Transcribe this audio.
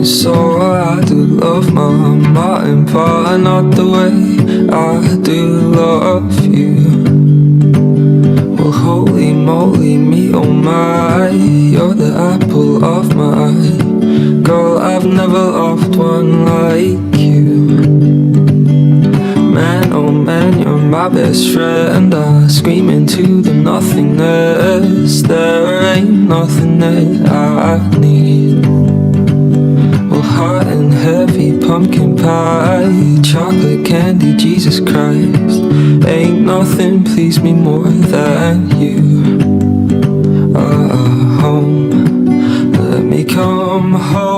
and so I do love my mom, but not the way I do love you. Well, holy moly, me oh my, you're the apple of my eye. Girl, I've never loved one like you. Man, oh man, you're my best friend. I scream into the nothingness. There ain't nothing that I need. Well, hot and heavy pumpkin pie, chocolate candy, Jesus Christ. Ain't nothing please me more than you. Home, let me come home.